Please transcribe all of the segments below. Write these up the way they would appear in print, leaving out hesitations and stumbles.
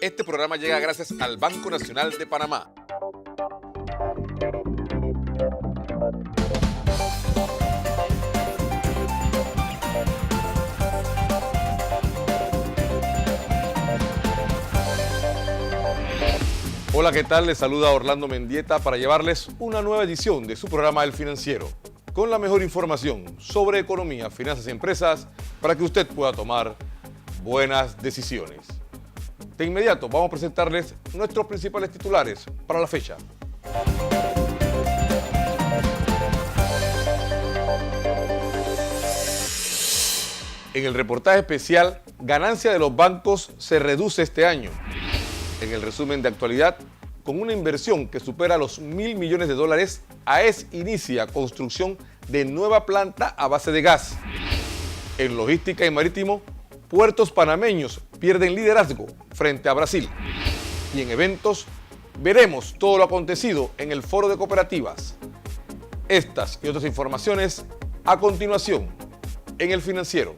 Este programa llega gracias al Banco Nacional de Panamá. Hola, ¿qué tal? Les saluda Orlando Mendieta para llevarles una nueva edición de su programa El Financiero, con la mejor información sobre economía, finanzas y empresas para que usted pueda tomar buenas decisiones. De inmediato vamos a presentarles nuestros principales titulares para la fecha. En el reportaje especial, ganancia de los bancos se reduce este año. En el resumen de actualidad, con una inversión que supera los $1.000 millones, AES inicia construcción de nueva planta a base de gas. En logística y marítimo, puertos panameños pierden liderazgo frente a Brasil. Y en eventos, veremos todo lo acontecido en el Foro de Cooperativas. Estas y otras informaciones a continuación en El Financiero.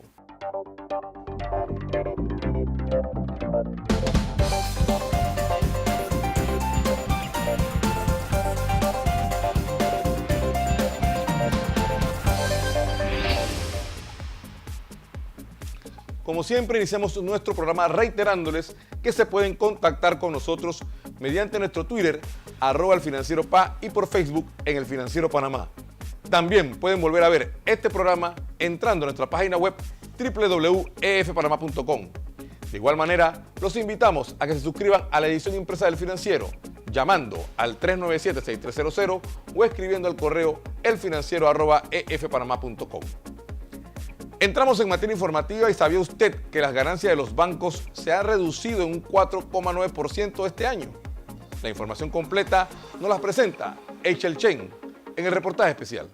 Como siempre, iniciamos nuestro programa reiterándoles que se pueden contactar con nosotros mediante nuestro Twitter, @elfinancieropa, y por Facebook en El Financiero Panamá. También pueden volver a ver este programa entrando a nuestra página web www.efpanama.com. De igual manera, los invitamos a que se suscriban a la edición impresa del Financiero, llamando al 397-6300 o escribiendo al correo elfinanciero@efpanama.com. Entramos en materia informativa y ¿sabía usted que las ganancias de los bancos se han reducido en un 4,9% este año? La información completa nos la presenta Eichel Chen en el reportaje especial.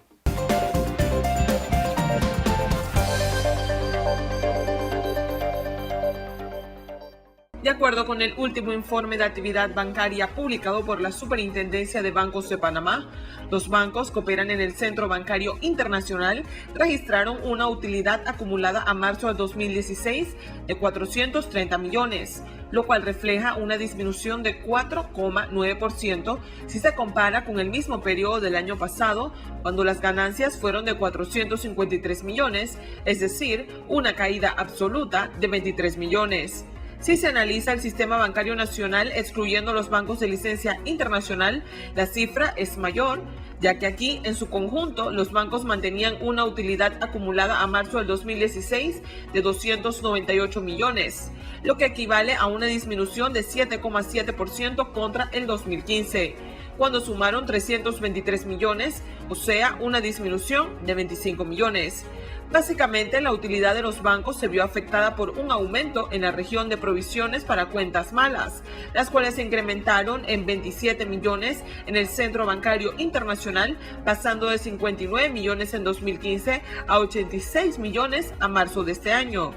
De acuerdo con el último informe de actividad bancaria publicado por la Superintendencia de Bancos de Panamá, los bancos que operan en el Centro Bancario Internacional registraron una utilidad acumulada a marzo del 2016 de 430 millones, lo cual refleja una disminución de 4,9% si se compara con el mismo periodo del año pasado, cuando las ganancias fueron de 453 millones, es decir, una caída absoluta de 23 millones. Si se analiza el sistema bancario nacional excluyendo los bancos de licencia internacional, la cifra es mayor, ya que aquí en su conjunto los bancos mantenían una utilidad acumulada a marzo del 2016 de 298 millones, lo que equivale a una disminución de 7,7% contra el 2015, cuando sumaron 323 millones, o sea, una disminución de 25 millones. Básicamente, la utilidad de los bancos se vio afectada por un aumento en la región de provisiones para cuentas malas, las cuales se incrementaron en 27 millones en el Centro Bancario Internacional, pasando de 59 millones en 2015 a 86 millones a marzo de este año.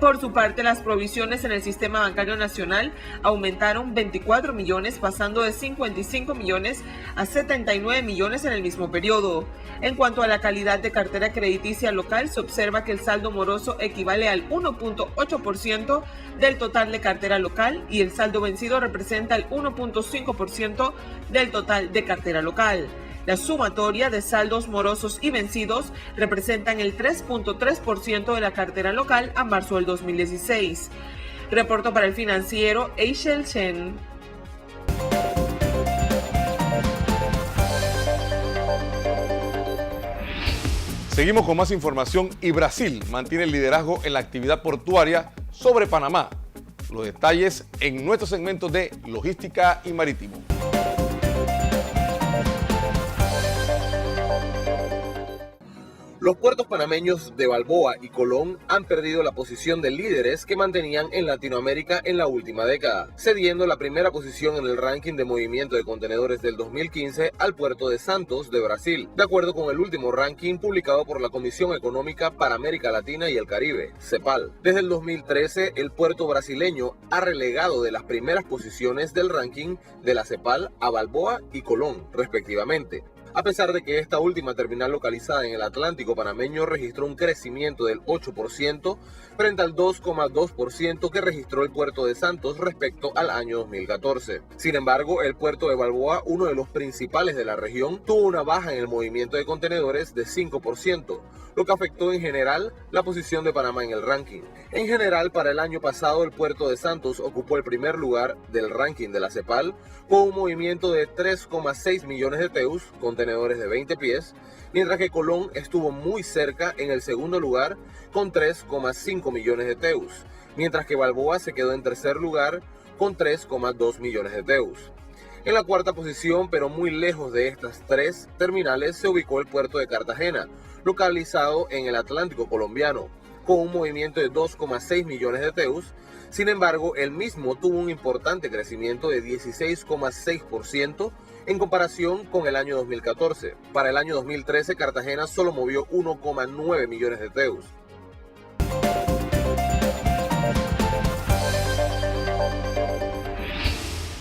Por su parte, las provisiones en el Sistema Bancario Nacional aumentaron 24 millones, pasando de 55 millones a 79 millones en el mismo periodo. En cuanto a la calidad de cartera crediticia local, se observa que el saldo moroso equivale al 1,8% del total de cartera local y el saldo vencido representa el 1,5% del total de cartera local. La sumatoria de saldos morosos y vencidos representan el 3,3% de la cartera local a marzo del 2016. Reporto para El Financiero, Eichel Chen. Seguimos con más información y Brasil mantiene el liderazgo en la actividad portuaria sobre Panamá. Los detalles en nuestro segmento de logística y marítimo. Los puertos panameños de Balboa y Colón han perdido la posición de líderes que mantenían en Latinoamérica en la última década, cediendo la primera posición en el ranking de movimiento de contenedores del 2015 al puerto de Santos de Brasil, de acuerdo con el último ranking publicado por la Comisión Económica para América Latina y el Caribe, CEPAL. Desde el 2013, el puerto brasileño ha relegado de las primeras posiciones del ranking de la CEPAL a Balboa y Colón, respectivamente. a pesar de que esta última terminal localizada en el Atlántico panameño registró un crecimiento del 8% frente al 2,2% que registró el puerto de Santos respecto al año 2014. Sin embargo, el puerto de Balboa, uno de los principales de la región, tuvo una baja en el movimiento de contenedores de 5%, lo que afectó en general la posición de Panamá en el ranking. En general, para el año pasado, el puerto de Santos ocupó el primer lugar del ranking de la CEPAL con un movimiento de 3,6 millones de TEUs, contenedores de 20 pies, mientras que Colón estuvo muy cerca en el segundo lugar con 3,5 millones de TEUs, mientras que Balboa se quedó en tercer lugar con 3,2 millones de TEUs. En la cuarta posición, pero muy lejos de estas tres terminales, se ubicó el puerto de Cartagena, localizado en el Atlántico colombiano, con un movimiento de 2,6 millones de TEUs. Sin embargo, el mismo tuvo un importante crecimiento de 16,6% en comparación con el año 2014. Para el año 2013, Cartagena solo movió 1,9 millones de TEUs.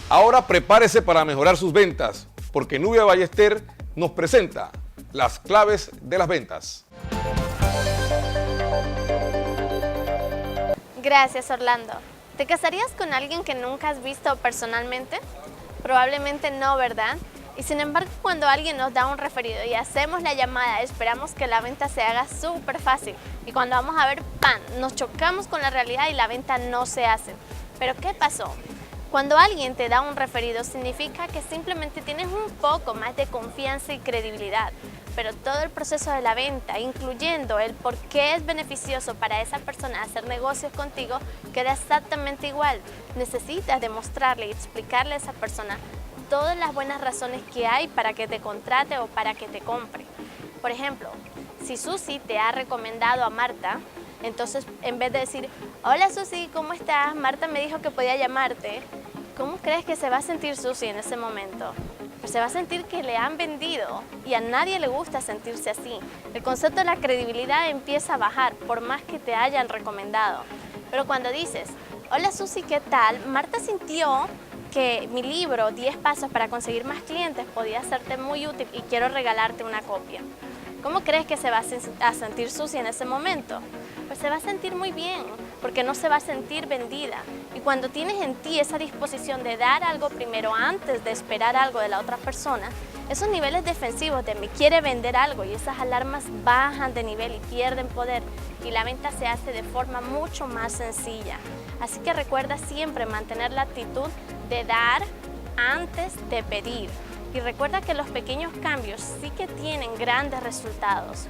Ahora prepárese para mejorar sus ventas, porque Nubia Ballester nos presenta las claves de las ventas. Gracias, Orlando. ¿Te casarías con alguien que nunca has visto personalmente? Probablemente no, ¿verdad? Y sin embargo, cuando alguien nos da un referido y hacemos la llamada, esperamos que la venta se haga súper fácil. Y cuando vamos a ver, ¡pam!, nos chocamos con la realidad y la venta no se hace. ¿Pero qué pasó? Cuando alguien te da un referido, significa que simplemente tienes un poco más de confianza y credibilidad. Pero todo el proceso de la venta, incluyendo el por qué es beneficioso para esa persona hacer negocios contigo, queda exactamente igual. Necesitas demostrarle y explicarle a esa persona todas las buenas razones que hay para que te contrate o para que te compre. Por ejemplo, si Susi te ha recomendado a Marta, entonces en vez de decir, hola Susi, ¿cómo estás? Marta me dijo que podía llamarte. ¿Cómo crees que se va a sentir Susi en ese momento? Pues se va a sentir que le han vendido y a nadie le gusta sentirse así. El concepto de la credibilidad empieza a bajar por más que te hayan recomendado. Pero cuando dices, hola Susi, ¿qué tal? Marta sintió que mi libro 10 pasos para conseguir más clientes podía hacerte muy útil y quiero regalarte una copia. ¿Cómo crees que se va a sentir Susi en ese momento? Pues se va a sentir muy bien, porque no se va a sentir vendida. Y cuando tienes en ti esa disposición de dar algo primero antes de esperar algo de la otra persona, esos niveles defensivos de me quiere vender algo y esas alarmas bajan de nivel y pierden poder y la venta se hace de forma mucho más sencilla. Así que recuerda siempre mantener la actitud de dar antes de pedir. Y recuerda que los pequeños cambios sí que tienen grandes resultados.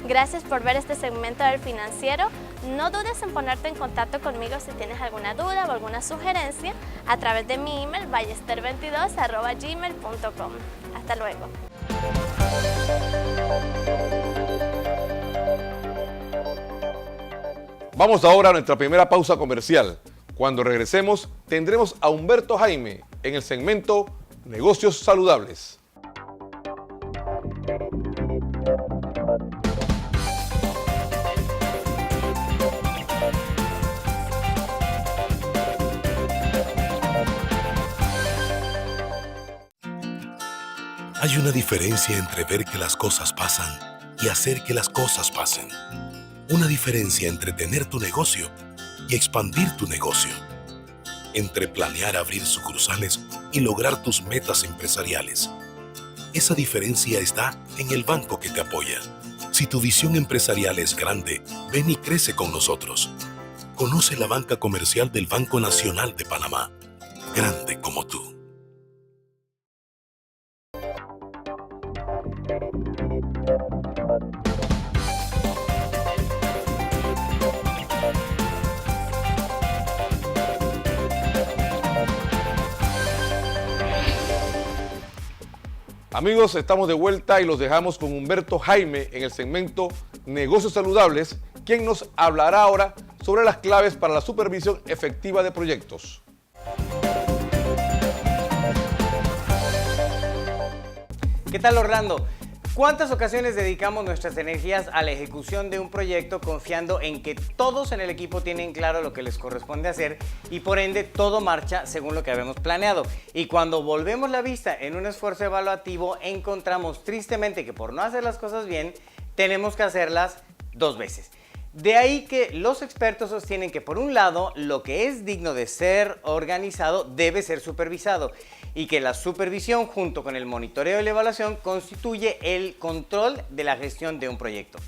Gracias por ver este segmento del Financiero. No dudes en ponerte en contacto conmigo si tienes alguna duda o alguna sugerencia a través de mi email ballester22@gmail.com. Hasta luego. Vamos ahora a nuestra primera pausa comercial. Cuando regresemos, tendremos a Humberto Jaime en el segmento Negocios Saludables. Hay una diferencia entre ver que las cosas pasan y hacer que las cosas pasen. Una diferencia entre tener tu negocio y expandir tu negocio. Entre planear abrir sucursales y lograr tus metas empresariales. Esa diferencia está en el banco que te apoya. Si tu visión empresarial es grande, ven y crece con nosotros. Conoce la banca comercial del Banco Nacional de Panamá. Grande como tú. Amigos, estamos de vuelta y los dejamos con Humberto Jaime en el segmento Negocios Saludables, quien nos hablará ahora sobre las claves para la supervisión efectiva de proyectos. ¿Qué tal, Orlando? ¿Cuántas ocasiones dedicamos nuestras energías a la ejecución de un proyecto confiando en que todos en el equipo tienen claro lo que les corresponde hacer y por ende todo marcha según lo que habíamos planeado? Y cuando volvemos la vista en un esfuerzo evaluativo encontramos tristemente que por no hacer las cosas bien tenemos que hacerlas 2 veces. De ahí que los expertos sostienen que por un lado lo que es digno de ser organizado debe ser supervisado y que la supervisión junto con el monitoreo y la evaluación constituye el control de la gestión de un proyecto.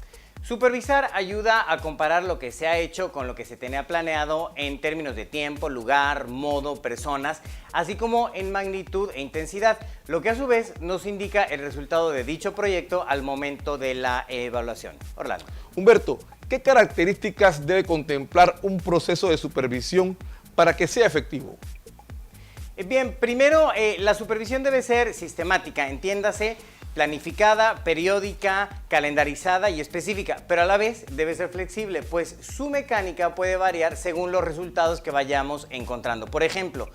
Supervisar ayuda a comparar lo que se ha hecho con lo que se tenía planeado en términos de tiempo, lugar, modo, personas, así como en magnitud e intensidad, lo que a su vez nos indica el resultado de dicho proyecto al momento de la evaluación. Orlando. Humberto, ¿qué características debe contemplar un proceso de supervisión para que sea efectivo? Bien, primero, la supervisión debe ser sistemática, entiéndase, planificada, periódica, calendarizada y específica, pero a la vez debe ser flexible, pues su mecánica puede variar según los resultados que vayamos encontrando. Por ejemplo,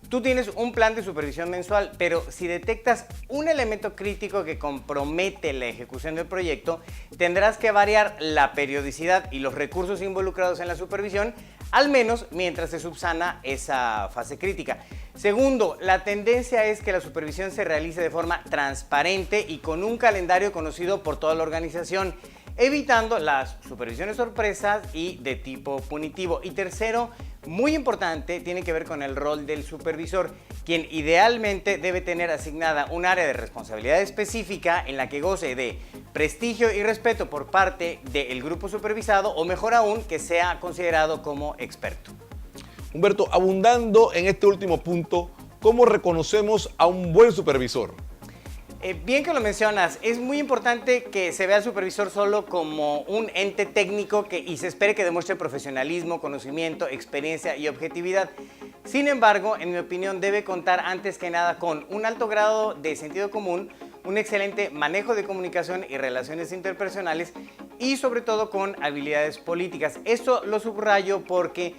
tú tienes un plan de supervisión mensual, pero si detectas un elemento crítico que compromete la ejecución del proyecto, tendrás que variar la periodicidad y los recursos involucrados en la supervisión, al menos mientras se subsana esa fase crítica. Segundo, la tendencia es que la supervisión se realice de forma transparente y con un calendario conocido por toda la organización, evitando las supervisiones sorpresas y de tipo punitivo. Y tercero, muy importante, tiene que ver con el rol del supervisor, quien idealmente debe tener asignada un área de responsabilidad específica en la que goce de prestigio y respeto por parte del grupo supervisado o mejor aún, que sea considerado como experto. Humberto, abundando en este último punto, ¿cómo reconocemos a un buen supervisor? Bien que lo mencionas, es muy importante que se vea al supervisor solo como un ente técnico y se espere que demuestre profesionalismo, conocimiento, experiencia y objetividad. Sin embargo, en mi opinión, debe contar antes que nada con un alto grado de sentido común, un excelente manejo de comunicación y relaciones interpersonales y sobre todo con habilidades políticas. Esto lo subrayo porque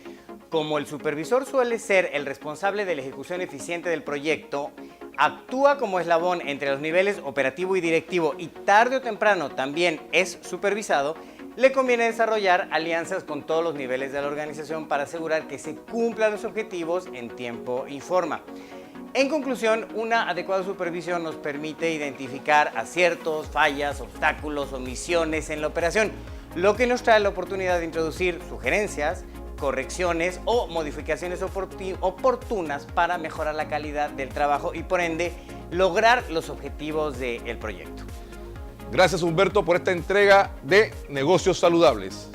como el supervisor suele ser el responsable de la ejecución eficiente del proyecto, actúa como eslabón entre los niveles operativo y directivo y tarde o temprano también es supervisado, le conviene desarrollar alianzas con todos los niveles de la organización para asegurar que se cumplan los objetivos en tiempo y forma. En conclusión, una adecuada supervisión nos permite identificar aciertos, fallas, obstáculos, omisiones en la operación, lo que nos trae la oportunidad de introducir sugerencias, correcciones o modificaciones oportunas para mejorar la calidad del trabajo y por ende lograr los objetivos del proyecto. Gracias Humberto por esta entrega de Negocios Saludables.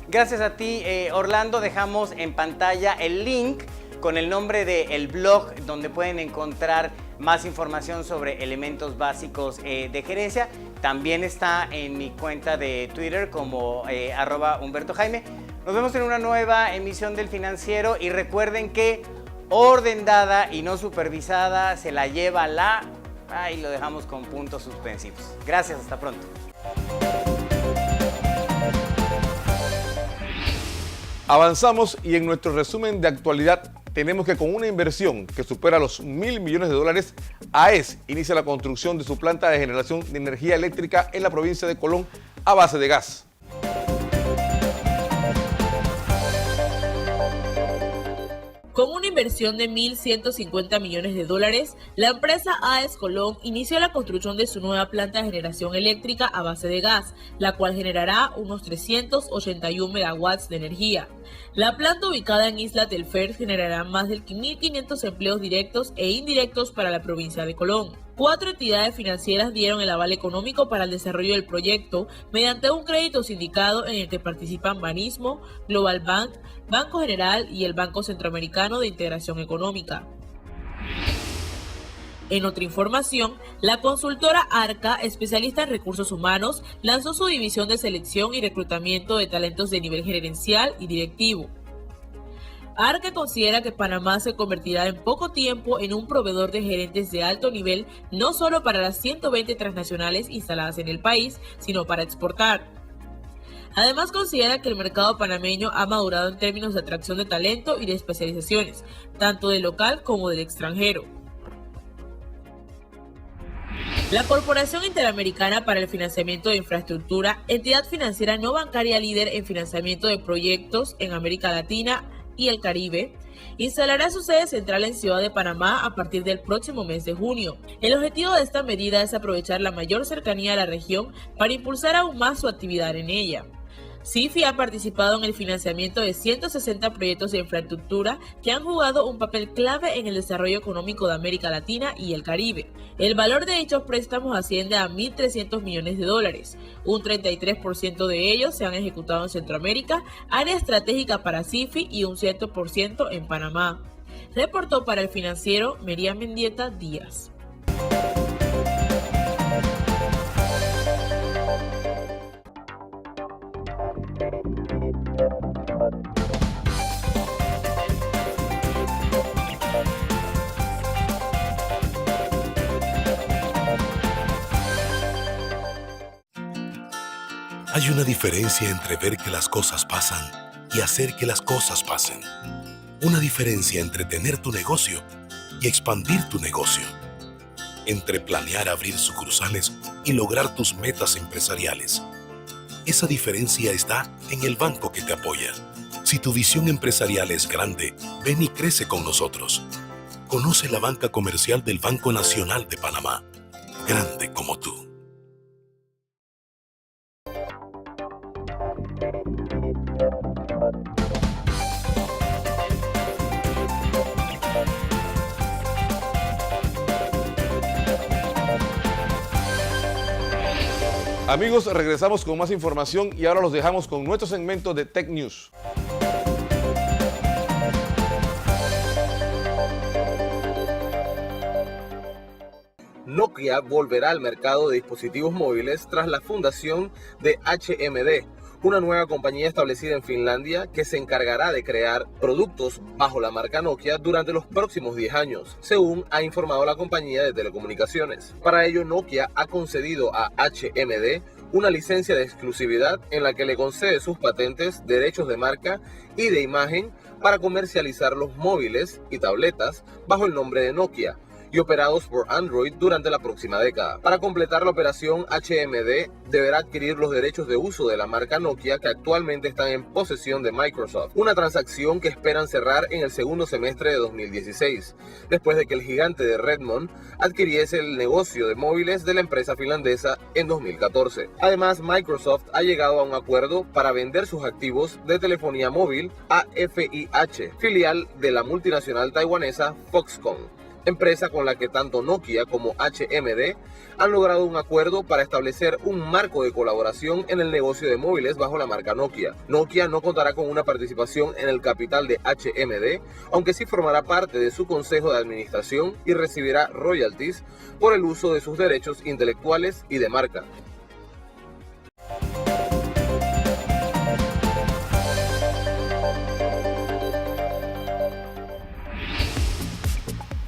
Gracias a ti Orlando, dejamos en pantalla el link con el nombre del blog donde pueden encontrar más información sobre elementos básicos de gerencia. También está en mi cuenta de Twitter como @HumbertoJaime. Nos vemos en una nueva emisión del Financiero y recuerden que orden dada y no supervisada se la lleva la... Ahí lo dejamos con puntos suspensivos. Gracias, hasta pronto. Avanzamos y en nuestro resumen de actualidad tenemos que con una inversión que supera los $1.000 millones, AES inicia la construcción de su planta de generación de energía eléctrica en la provincia de Colón a base de gas. Con una inversión de $1.150 millones, la empresa AES Colón inició la construcción de su nueva planta de generación eléctrica a base de gas, la cual generará unos 381 megawatts de energía. La planta ubicada en Isla del Fer generará más de 1.500 empleos directos e indirectos para la provincia de Colón. 4 entidades financieras dieron el aval económico para el desarrollo del proyecto mediante un crédito sindicado en el que participan Banismo, Global Bank, Banco General y el Banco Centroamericano de Integración Económica. En otra información, la consultora Arca, especialista en recursos humanos, lanzó su división de selección y reclutamiento de talentos de nivel gerencial y directivo. Arca considera que Panamá se convertirá en poco tiempo en un proveedor de gerentes de alto nivel, no solo para las 120 transnacionales instaladas en el país, sino para exportar. Además, considera que el mercado panameño ha madurado en términos de atracción de talento y de especializaciones, tanto del local como del extranjero. La Corporación Interamericana para el Financiamiento de Infraestructura, entidad financiera no bancaria líder en financiamiento de proyectos en América Latina y el Caribe, instalará su sede central en Ciudad de Panamá a partir del próximo mes de junio. El objetivo de esta medida es aprovechar la mayor cercanía a la región para impulsar aún más su actividad en ella. CIFI ha participado en el financiamiento de 160 proyectos de infraestructura que han jugado un papel clave en el desarrollo económico de América Latina y el Caribe. El valor de dichos préstamos asciende a 1.300 millones de dólares. Un 33% de ellos se han ejecutado en Centroamérica, área estratégica para CIFI, y un 7% en Panamá. Reportó para El Financiero Miriam Mendieta Díaz. Hay una diferencia entre ver que las cosas pasan y hacer que las cosas pasen. Una diferencia entre tener tu negocio y expandir tu negocio. Entre planear abrir sucursales y lograr tus metas empresariales. Esa diferencia está en el banco que te apoya. Si tu visión empresarial es grande, ven y crece con nosotros. Conoce la banca comercial del Banco Nacional de Panamá. Grande como tú. Amigos, regresamos con más información y ahora los dejamos con nuestro segmento de Tech News. Nokia volverá al mercado de dispositivos móviles tras la fundación de HMD, una nueva compañía establecida en Finlandia que se encargará de crear productos bajo la marca Nokia durante los próximos 10 años, según ha informado la compañía de telecomunicaciones. Para ello, Nokia ha concedido a HMD una licencia de exclusividad en la que le concede sus patentes, derechos de marca y de imagen para comercializar los móviles y tabletas bajo el nombre de Nokia y operados por Android durante la próxima década. Para completar la operación, HMD deberá adquirir los derechos de uso de la marca Nokia que actualmente están en posesión de Microsoft, una transacción que esperan cerrar en el segundo semestre de 2016, después de que el gigante de Redmond adquiriese el negocio de móviles de la empresa finlandesa en 2014. Además, Microsoft ha llegado a un acuerdo para vender sus activos de telefonía móvil a FIH, filial de la multinacional taiwanesa Foxconn, empresa con la que tanto Nokia como HMD han logrado un acuerdo para establecer un marco de colaboración en el negocio de móviles bajo la marca Nokia. Nokia no contará con una participación en el capital de HMD, aunque sí formará parte de su consejo de administración y recibirá royalties por el uso de sus derechos intelectuales y de marca.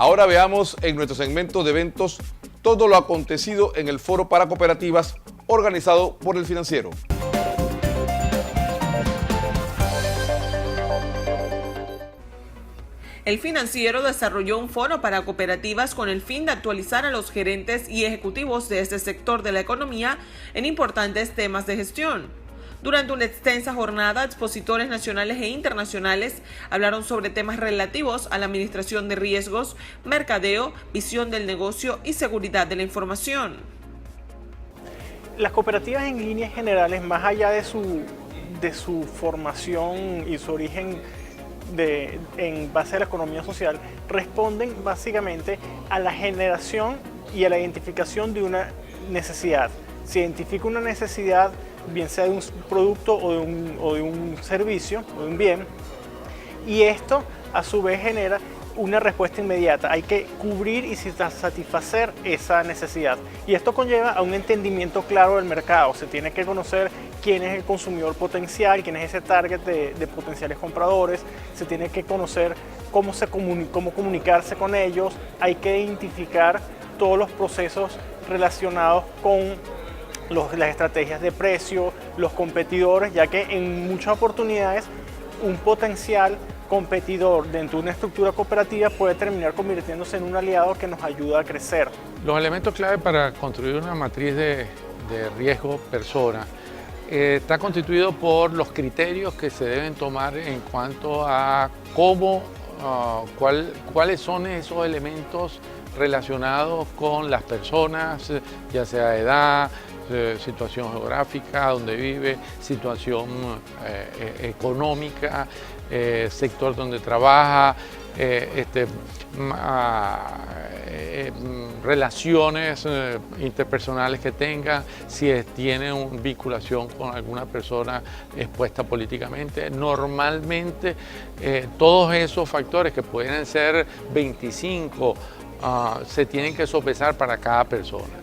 Ahora veamos en nuestro segmento de eventos todo lo acontecido en el Foro para Cooperativas organizado por El Financiero. El Financiero desarrolló un foro para cooperativas con el fin de actualizar a los gerentes y ejecutivos de este sector de la economía en importantes temas de gestión. Durante una extensa jornada, expositores nacionales e internacionales hablaron sobre temas relativos a la administración de riesgos, mercadeo, visión del negocio y seguridad de la información. Las cooperativas en líneas generales, más allá de su formación y su origen en base a la economía social, responden básicamente a la generación y a la identificación de una necesidad. Se identifica una necesidad, bien sea de un producto o de un servicio o de un bien, y esto a su vez genera una respuesta inmediata. Hay que cubrir y satisfacer esa necesidad, y esto conlleva a un entendimiento claro del mercado. Se tiene que conocer quién es el consumidor potencial, quién es ese target de potenciales compradores, se tiene que conocer cómo comunicarse con ellos, hay que identificar todos los procesos relacionados con las estrategias de precio, los competidores, ya que en muchas oportunidades un potencial competidor dentro de una estructura cooperativa puede terminar convirtiéndose en un aliado que nos ayuda a crecer. Los elementos clave para construir una matriz de riesgo persona está constituido por los criterios que se deben tomar en cuanto a cómo, cuáles son esos elementos relacionados con las personas, ya sea edad, situación geográfica, donde vive, situación económica, sector donde trabaja, relaciones interpersonales que tenga, si tiene una vinculación con alguna persona expuesta políticamente. Normalmente todos esos factores, que pueden ser 25, se tienen que sopesar para cada persona.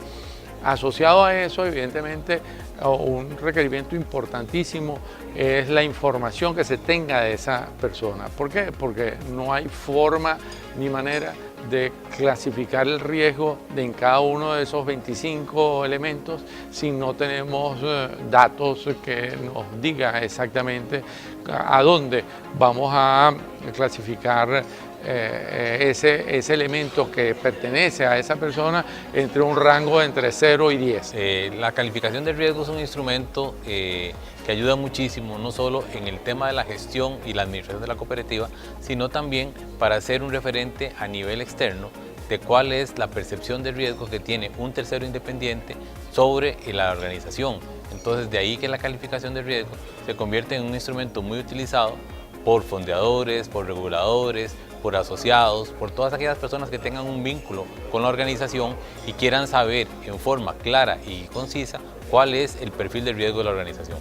Asociado a eso, evidentemente, un requerimiento importantísimo es la información que se tenga de esa persona. ¿Por qué? Porque no hay forma ni manera de clasificar el riesgo en cada uno de esos 25 elementos si no tenemos datos que nos digan exactamente a dónde vamos a clasificar ese elemento que pertenece a esa persona entre un rango entre 0 y 10. La calificación de riesgo es un instrumento que ayuda muchísimo, no solo en el tema de la gestión y la administración de la cooperativa, sino también para ser un referente a nivel externo de cuál es la percepción de riesgo que tiene un tercero independiente sobre la organización. Entonces, de ahí que la calificación de riesgo se convierte en un instrumento muy utilizado por fondeadores, por reguladores, por asociados, por todas aquellas personas que tengan un vínculo con la organización y quieran saber en forma clara y concisa cuál es el perfil de riesgo de la organización.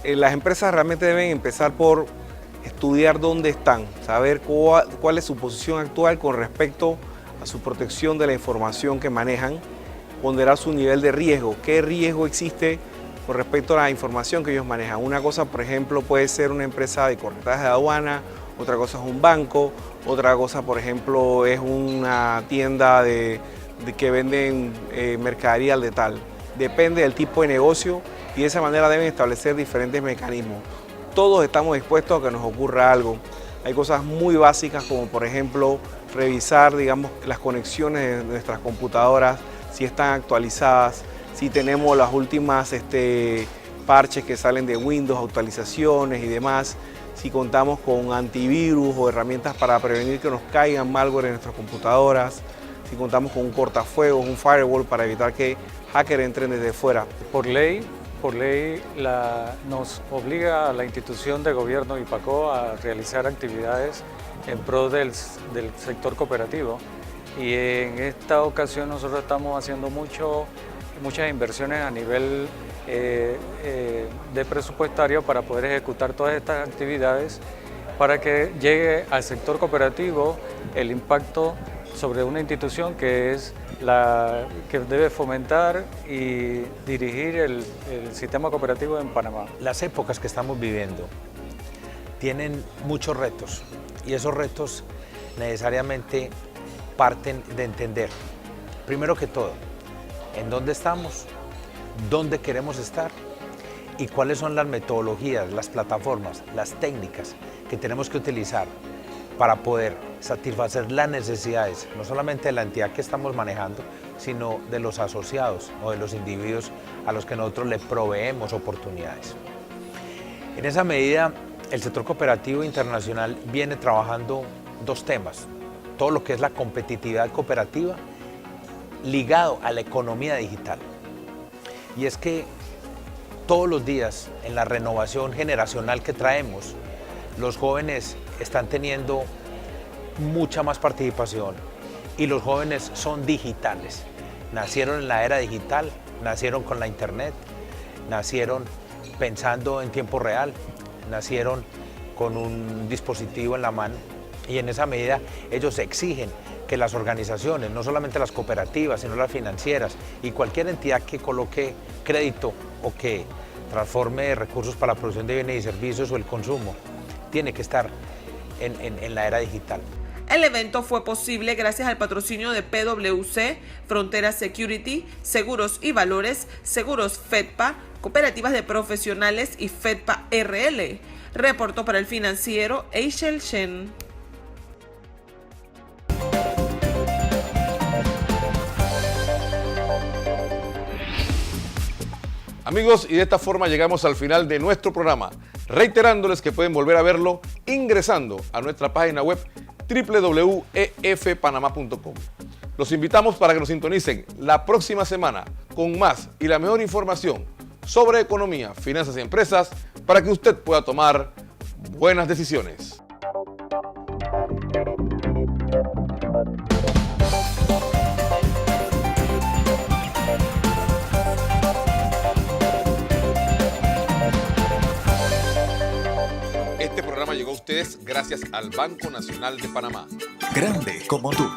Las empresas realmente deben empezar por estudiar dónde están, saber cuál es su posición actual con respecto a su protección de la información que manejan, ponderar su nivel de riesgo, qué riesgo existe con respecto a la información que ellos manejan. Una cosa, por ejemplo, puede ser una empresa de corretaje de aduana, otra cosa es un banco, otra cosa, por ejemplo, es una tienda que venden mercadería al detal. Depende del tipo de negocio y de esa manera deben establecer diferentes mecanismos. Todos estamos dispuestos a que nos ocurra algo. Hay cosas muy básicas como, por ejemplo, revisar, digamos, las conexiones de nuestras computadoras, si están actualizadas, si tenemos las últimas parches que salen de Windows, actualizaciones y demás, si contamos con antivirus o herramientas para prevenir que nos caigan malware en nuestras computadoras, si contamos con un cortafuegos, un firewall para evitar que hackers entren desde fuera. Por ley nos obliga a la institución de gobierno IPACO a realizar actividades en pro del sector cooperativo, y en esta ocasión nosotros estamos haciendo muchas inversiones a nivel de presupuestario para poder ejecutar todas estas actividades para que llegue al sector cooperativo el impacto sobre una institución que es la que debe fomentar y dirigir el sistema cooperativo en Panamá. Las épocas que estamos viviendo tienen muchos retos, y esos retos necesariamente parten de entender, primero que todo, en dónde estamos, dónde queremos estar y cuáles son las metodologías, las plataformas, las técnicas que tenemos que utilizar para poder satisfacer las necesidades, no solamente de la entidad que estamos manejando, sino de los asociados o de los individuos a los que nosotros le proveemos oportunidades. En esa medida, el sector cooperativo internacional viene trabajando dos temas: todo lo que es la competitividad cooperativa ligado a la economía digital. Y es que todos los días, en la renovación generacional que traemos, los jóvenes están teniendo mucha más participación, y los jóvenes son digitales. Nacieron en la era digital, nacieron con la internet, nacieron pensando en tiempo real, nacieron con un dispositivo en la mano, y en esa medida ellos exigen que las organizaciones, no solamente las cooperativas, sino las financieras y cualquier entidad que coloque crédito o que transforme recursos para la producción de bienes y servicios o el consumo, tiene que estar en la era digital. El evento fue posible gracias al patrocinio de PwC, Frontera Security, Seguros y Valores, Seguros FEDPA, Cooperativas de Profesionales y FEDPA RL. Reportó para El Financiero Eichel Shen. Amigos, y de esta forma llegamos al final de nuestro programa, reiterándoles que pueden volver a verlo ingresando a nuestra página web www.efpanama.com. Los invitamos para que nos sintonicen la próxima semana con más y la mejor información sobre economía, finanzas y empresas para que usted pueda tomar buenas decisiones. Este programa llegó a ustedes gracias al Banco Nacional de Panamá. Grande como tú.